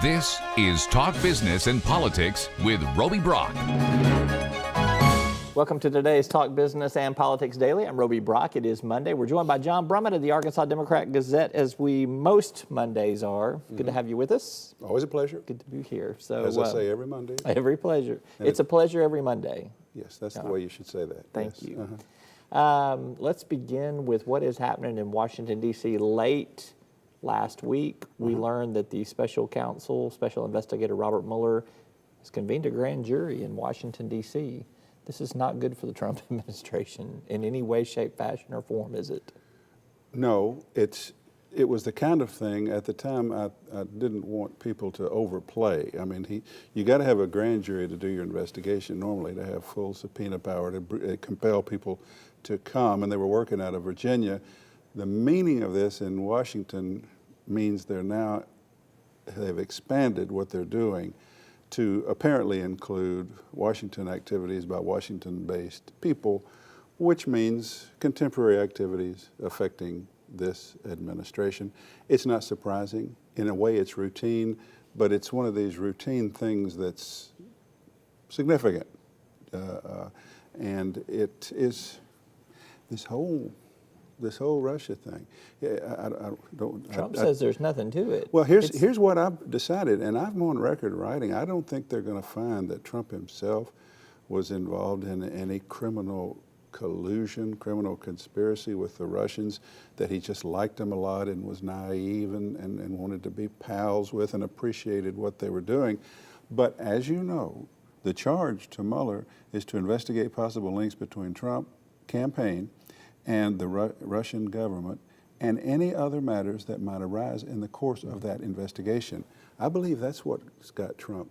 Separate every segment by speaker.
Speaker 1: This is Talk Business and Politics with Roby Brock.
Speaker 2: Welcome to today's Talk Business and Politics Daily. I'm Roby Brock. It is Monday. We're joined by John Brummett of the Arkansas Democrat-Gazette, as we most Mondays are. Good to have you with us.
Speaker 3: Always a pleasure.
Speaker 2: Good to be here. So,
Speaker 3: as I say every Monday.
Speaker 2: Every pleasure. It's a pleasure every Monday.
Speaker 3: Yes, that's the way you should say that.
Speaker 2: Thank
Speaker 3: yes.
Speaker 2: you. Let's begin with what is happening in Washington, D.C. Late last week, we learned that the special counsel, Special Investigator Robert Mueller, has convened a grand jury in Washington, D.C. This is not good for the Trump administration in any way, shape, fashion, or form, is it?
Speaker 3: No, it was the kind of thing, at the time, I didn't want people to overplay. I mean, you got to have a grand jury to do your investigation normally, to have full subpoena power, to compel people to come, and they were working out of Virginia. The meaning of this in Washington means they've expanded what they're doing to apparently include Washington activities by Washington-based people, which means contemporary activities affecting this administration. It's not surprising. In a way, it's routine, but it's one of these routine things that's significant. And it is this whole Russia thing.
Speaker 2: Trump says there's nothing to it.
Speaker 3: Well, here's what I've decided, and I'm on record writing. I don't think they're going to find that Trump himself was involved in any criminal collusion, criminal conspiracy with the Russians, that he just liked them a lot and was naive and wanted to be pals with and appreciated what they were doing. But as you know, the charge to Mueller is to investigate possible links between Trump campaign and the Russian government and any other matters that might arise in the course of that investigation. I believe that's what's got Trump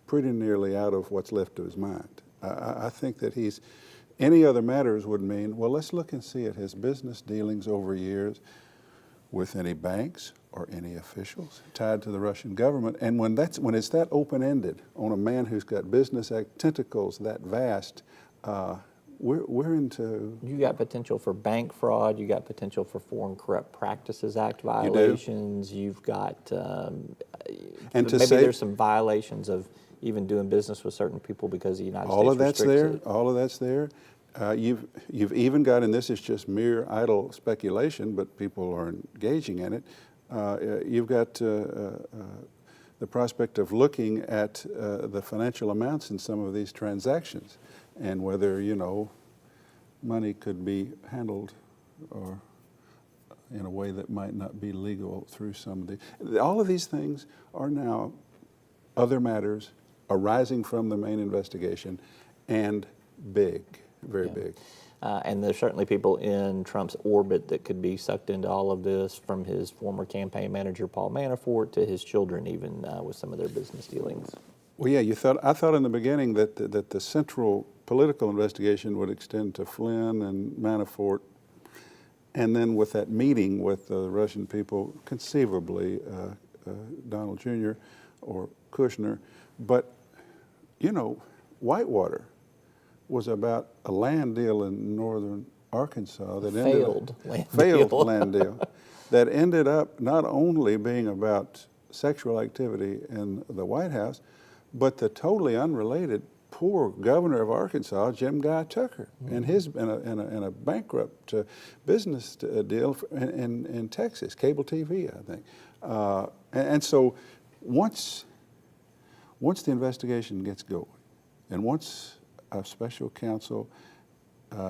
Speaker 3: pretty nearly out of what's left of his mind. I think that any other matters would mean, well, let's look and see at his business dealings over years with any banks or any officials tied to the Russian government. And when it's that open-ended on a man who's got business tentacles that vast, we're into... You
Speaker 2: got potential for bank fraud. You got potential for Foreign Corrupt Practices Act violations. You've got... there's some violations of even doing business with certain people because the United States restricts it.
Speaker 3: All of that's there. You've even got, and this is just mere idle speculation, but people are engaging in it, you've got the prospect of looking at the financial amounts in some of these transactions and whether, money could be handled or in a way that might not be legal through some of the... All of these things are now other matters arising from the main investigation and big, very big.
Speaker 2: And there's certainly people in Trump's orbit that could be sucked into all of this, from his former campaign manager, Paul Manafort, to his children, even with some of their business dealings.
Speaker 3: Well, yeah, I thought in the beginning that the central political investigation would extend to Flynn and Manafort, and then with that meeting with the Russian people, conceivably Donald Jr. or Kushner. But, Whitewater was about a land deal in northern Arkansas that
Speaker 2: failed
Speaker 3: land deal that ended up not only being about sexual activity in the White House, but the totally unrelated poor governor of Arkansas, Jim Guy Tucker, and his in a bankrupt business deal in Texas, cable TV, I think. And so once the investigation gets going, and once a special counsel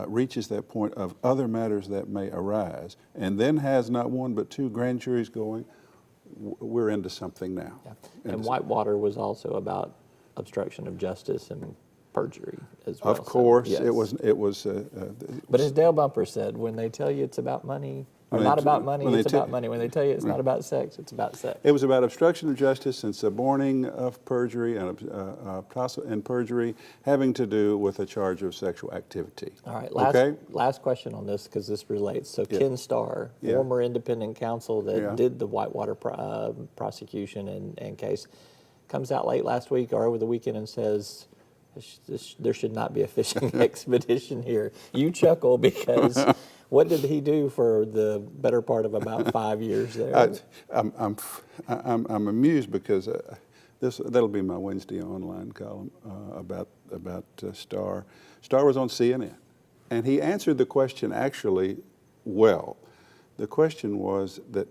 Speaker 3: reaches that point of other matters that may arise, and then has not one but two grand juries going, we're into something now.
Speaker 2: Yeah. And Whitewater was also about obstruction of justice and perjury as well.
Speaker 3: Of course,
Speaker 2: so, yes.
Speaker 3: it was.
Speaker 2: But as Dale Bumper said, when they tell you it's about money, or not about money, it's about money. When they tell you it's not about sex, it's about sex.
Speaker 3: It was about obstruction of justice and suborning of perjury and perjury having to do with a charge of sexual activity.
Speaker 2: All right, last question on this, because this relates. So Ken Starr, former independent counsel that did the Whitewater prosecution and case, comes out late last week or over the weekend and says, There should not be a fishing expedition here. You chuckle because what did he do for the better part of about 5 years there?
Speaker 3: I'm amused because that'll be my Wednesday online column about Starr. Starr was on CNN, and he answered the question actually well. The question was that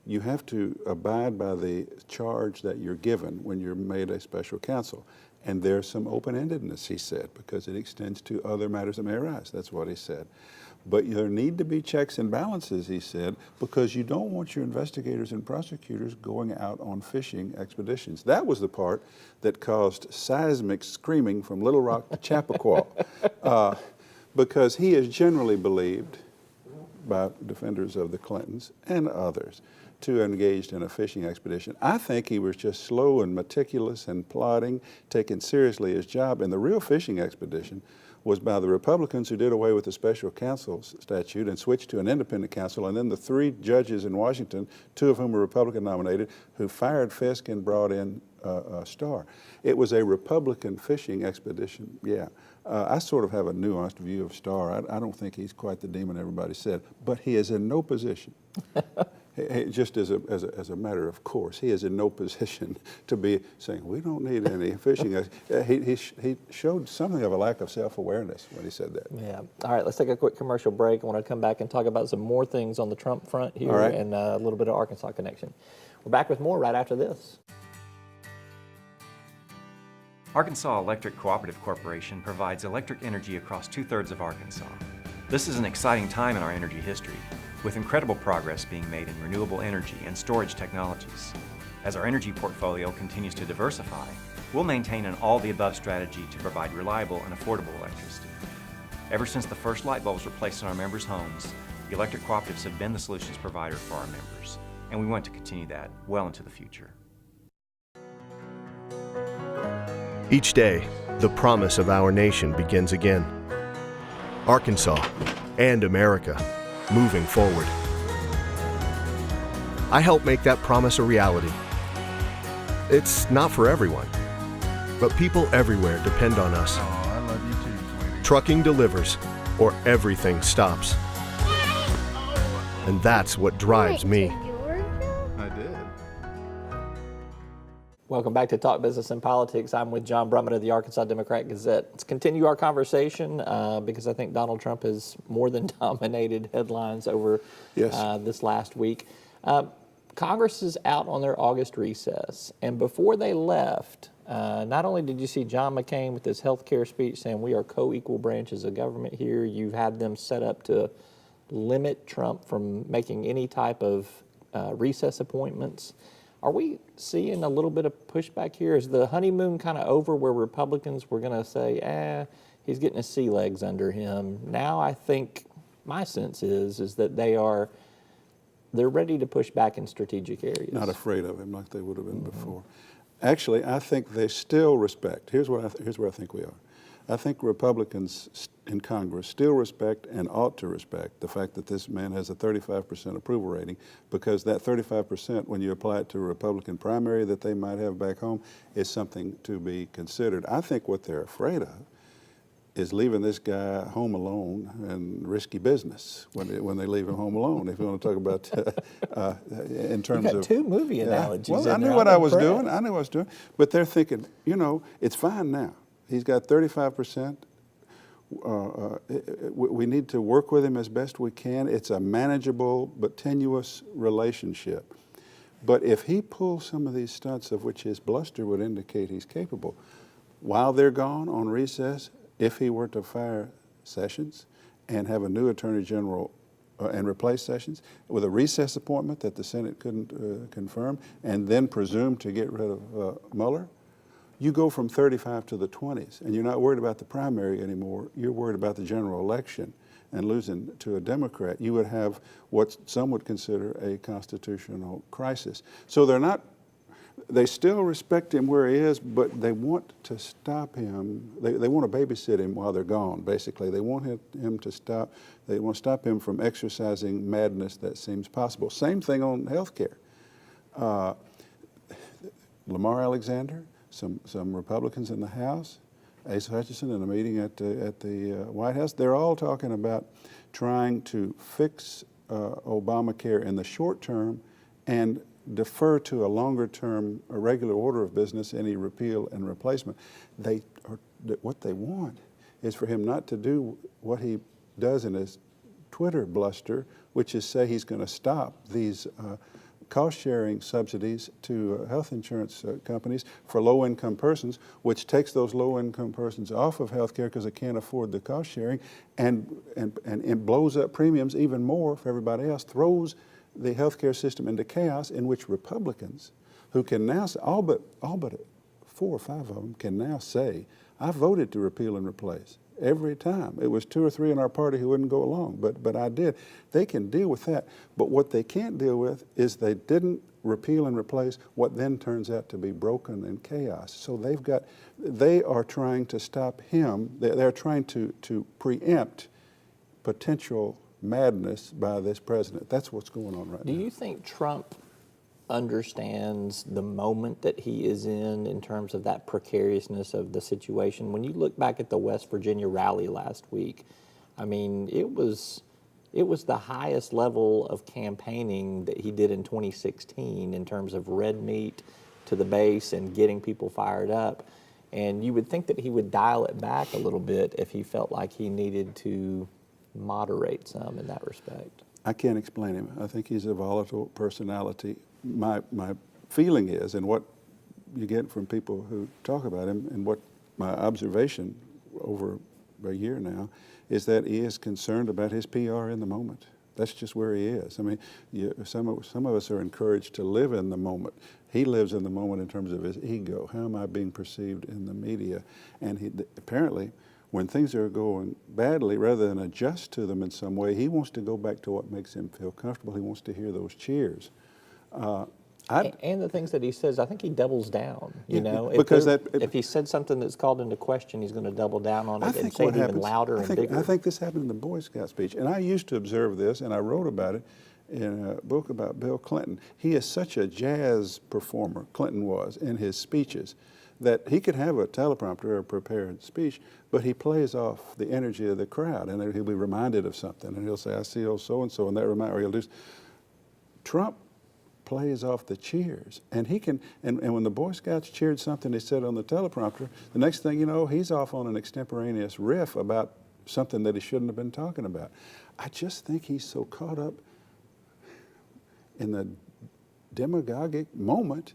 Speaker 3: you have to abide by the charge that you're given when you're made a special counsel. And there's some open-endedness, he said, because it extends to other matters that may arise. That's what he said. But there need to be checks and balances, he said, because you don't want your investigators and prosecutors going out on fishing expeditions. That was the part that caused seismic screaming from Little Rock to Chappaqua, because he is generally believed by defenders of the Clintons and others to engaged in a fishing expedition. I think he was just slow and meticulous and plodding, taking seriously his job. And the real fishing expedition was by the Republicans who did away with the special counsel statute and switched to an independent counsel, and then the 3 judges in Washington, 2 of whom were Republican nominated, who fired Fisk and brought in Starr. It was a Republican fishing expedition, yeah. I sort of have a nuanced view of Starr. I don't think he's quite the demon everybody said, but he is in no position. Just as a matter of course, he is in no position to be saying, we don't need any fishing. He showed something of a lack of self-awareness when he said that.
Speaker 2: Yeah. All right, let's take a quick commercial break. I want to come back and talk about some more things on the Trump front here and a little bit of Arkansas connection. We're back with more right after this.
Speaker 4: Arkansas Electric Cooperative Corporation provides electric energy across 2/3 of Arkansas. This is an exciting time in our energy history, with incredible progress being made in renewable energy and storage technologies. As our energy portfolio continues to diversify, we'll maintain an all-the-above strategy to provide reliable and affordable electricity. Ever since the first light bulbs were placed in our members' homes, the electric cooperatives have been the solutions provider for our members, and we want to continue that well into the future.
Speaker 5: Each day, the promise of our nation begins again. Arkansas and America, moving forward. I help make that promise a reality. It's not for everyone, but people everywhere depend on us.
Speaker 6: Oh, I love you too, sweetie.
Speaker 5: Trucking delivers, or everything stops. And that's what drives me.
Speaker 6: I did.
Speaker 2: Welcome back to Talk Business and Politics. I'm with John Brummett of the Arkansas Democrat-Gazette. Let's continue our conversation because I think Donald Trump has more than dominated headlines over this last week. Congress is out on their August recess, and before they left, not only did you see John McCain with his health care speech saying we are co-equal branches of government here, you've had them set up to limit Trump from making any type of recess appointments. Are we seeing a little bit of pushback here? Is the honeymoon kind of over where Republicans were going to say, he's getting his sea legs under him? Now I think my sense is that they're ready to push back in strategic areas.
Speaker 3: Not afraid of him like they would have been before. Actually, I think they still respect. Here's where I think we are. I think Republicans in Congress still respect and ought to respect the fact that this man has a 35% approval rating, because that 35%, when you apply it to a Republican primary that they might have back home, is something to be considered. I think what they're afraid of is leaving this guy home alone and risky business when they leave him home alone. If you want to talk about in terms
Speaker 2: you got
Speaker 3: of
Speaker 2: 2 movie analogies.
Speaker 3: Well, I knew what I was doing. I knew what I was doing. But they're thinking, it's fine now. He's got 35%. We need to work with him as best we can. It's a manageable but tenuous relationship. But if he pulls some of these stunts of which his bluster would indicate he's capable, while they're gone on recess, if he were to fire Sessions and have a new Attorney General and replace Sessions with a recess appointment that the Senate couldn't confirm, and then presume to get rid of Mueller, you go from 35 to the 20s, and you're not worried about the primary anymore. You're worried about the general election and losing to a Democrat. You would have what some would consider a constitutional crisis. So they still respect him where he is, but they want to stop him. They want to babysit him while they're gone, basically. They want him to stop. They want to stop him from exercising madness that seems possible. Same thing on health care. Lamar Alexander, some Republicans in the House Asa Hutchinson in a meeting at the White House. They're all talking about trying to fix Obamacare in the short term and defer to a longer term, a regular order of business, any repeal and replacement. What they want is for him not to do what he does in his Twitter bluster, which is say he's going to stop these cost-sharing subsidies to health insurance companies for low-income persons, which takes those low-income persons off of health care because they can't afford the cost-sharing, and it blows up premiums even more for everybody else, throws the healthcare system into chaos in which Republicans, who can now, all but 4 or 5 of them, can now say, I voted to repeal and replace. Every time. It was 2 or 3 in our party who wouldn't go along, but I did. They can deal with that. But what they can't deal with is they didn't repeal and replace what then turns out to be broken and chaos. So they are trying to stop him. They're trying to preempt potential madness by this president. That's what's going on right now.
Speaker 2: Do you think Trump understands the moment that he is in terms of that precariousness of the situation? When you look back at the West Virginia rally last week, I mean, it was the highest level of campaigning that he did in 2016 in terms of red meat to the base and getting people fired up. And you would think that he would dial it back a little bit if he felt like he needed to moderate some in that respect.
Speaker 3: I can't explain him. I think he's a volatile personality. My feeling is, and what you get from people who talk about him, and what my observation over a year now, is that he is concerned about his PR in the moment. That's just where he is. I mean, some of us are encouraged to live in the moment. He lives in the moment in terms of his ego. How am I being perceived in the media? And he apparently, when things are going badly, rather than adjust to them in some way, he wants to go back to what makes him feel comfortable. He wants to hear those cheers.
Speaker 2: And the things that he says, I think he doubles down. You know, if he said something that's called into question, he's going to double down on it and say it even louder and bigger.
Speaker 3: I think this happened in the Boy Scout speech, and I used to observe this, and I wrote about it in a book about Bill Clinton. He is such a jazz performer, Clinton was, in his speeches, that he could have a teleprompter or a prepared speech, but he plays off the energy of the crowd, and he'll be reminded of something, and he'll say, I see old so-and-so, and that reminds, or he'll do. Trump plays off the cheers, and he can, and when the Boy Scouts cheered something he said on the teleprompter, the next thing you know, he's off on an extemporaneous riff about something that he shouldn't have been talking about. I just think he's so caught up in the demagogic moment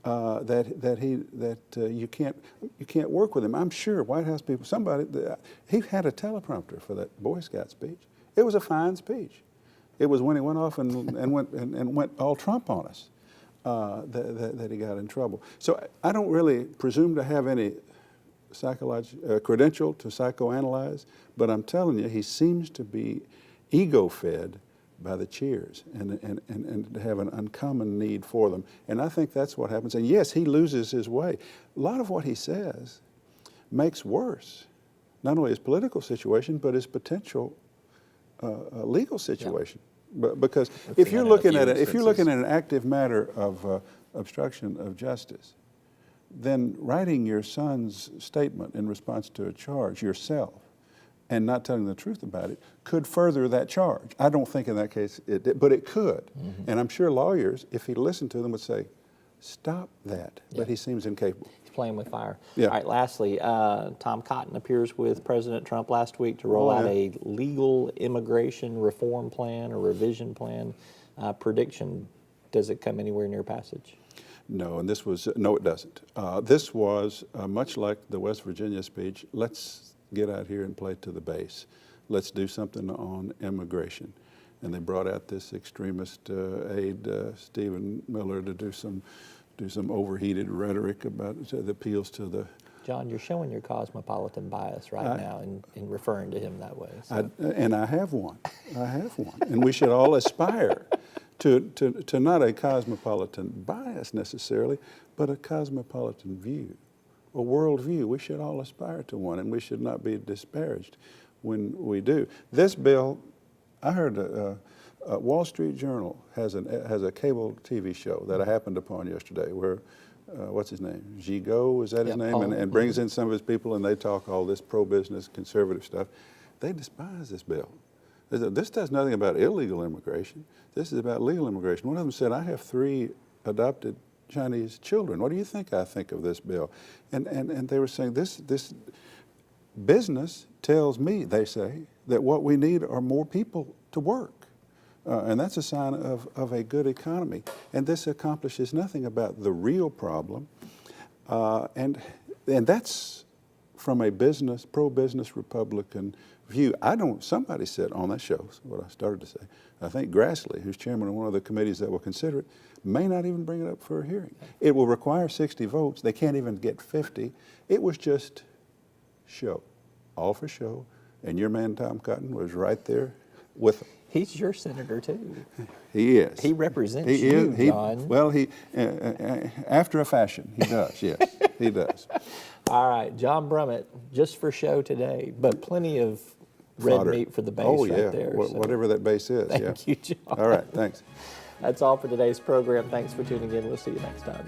Speaker 3: that you can't work with him. I'm sure White House people, he had a teleprompter for that Boy Scout speech. It was a fine speech. It was when he went off and went all Trump on us that he got in trouble. So I don't really presume to have any credential to psychoanalyze, but I'm telling you, he seems to be ego-fed by the cheers and to have an uncommon need for them. And I think that's what happens. And yes, he loses his way. A lot of what he says makes worse not only his political situation, but his potential legal situation. Yeah. Because if you're looking at an active matter of obstruction of justice, then writing your son's statement in response to a charge yourself and not telling the truth about it could further that charge. I don't think in that case it did, but it could. Mm-hmm. And I'm sure lawyers, if he listened to them, would say, stop that. Yeah. But he seems incapable. He's
Speaker 2: playing with fire. Yeah. All right, lastly, Tom Cotton appears with President Trump last week to roll out a legal immigration reform plan or revision plan. Prediction, does it come anywhere near passage?
Speaker 3: No, and no, it doesn't. This was much like the West Virginia speech. Let's get out here and play to the base. Let's do something on immigration. And they brought out this extremist aide, Stephen Miller, to do some overheated rhetoric about the appeals to the.
Speaker 2: John, you're showing your cosmopolitan bias now in referring to him that way. So.
Speaker 3: And I have one. And we should all aspire to not a cosmopolitan bias necessarily, but a cosmopolitan view, a world view. We should all aspire to one, and we should not be disparaged when we do. This bill, I heard Wall Street Journal has a cable TV show that I happened upon yesterday where what's his name? Gigot, is that his
Speaker 2: Yeah,
Speaker 3: name?
Speaker 2: Paul.
Speaker 3: And brings in some of his people, and they talk all this pro-business, conservative stuff. They despise this bill. They said, this does nothing about illegal immigration. This is about legal immigration. One of them said, I have 3 adopted Chinese children. What do you think I think of this bill? And they were saying, this business tells me, they say, that what we need are more people to work. And that's a sign of a good economy. And this accomplishes nothing about the real problem. And that's from a pro-business Republican view. Somebody said on that show, what I started to say, I think Grassley, who's chairman of one of the committees that will consider it, may not even bring it up for a hearing. It will require 60 votes. They can't even get 50. It was just show, all for show. And your man, Tom Cotton, was right there with them.
Speaker 2: He's your senator too.
Speaker 3: He is.
Speaker 2: He represents you, John.
Speaker 3: Well, after a fashion, he does, yes, he does.
Speaker 2: All right, John Brummett, just for show today, but plenty of red
Speaker 3: Fodder.
Speaker 2: meat for the base
Speaker 3: Oh, yeah,
Speaker 2: right there. so
Speaker 3: whatever that base is, yeah.
Speaker 2: Thank you, John.
Speaker 3: All right, thanks.
Speaker 2: That's all for today's program. Thanks for tuning in. We'll see you next time.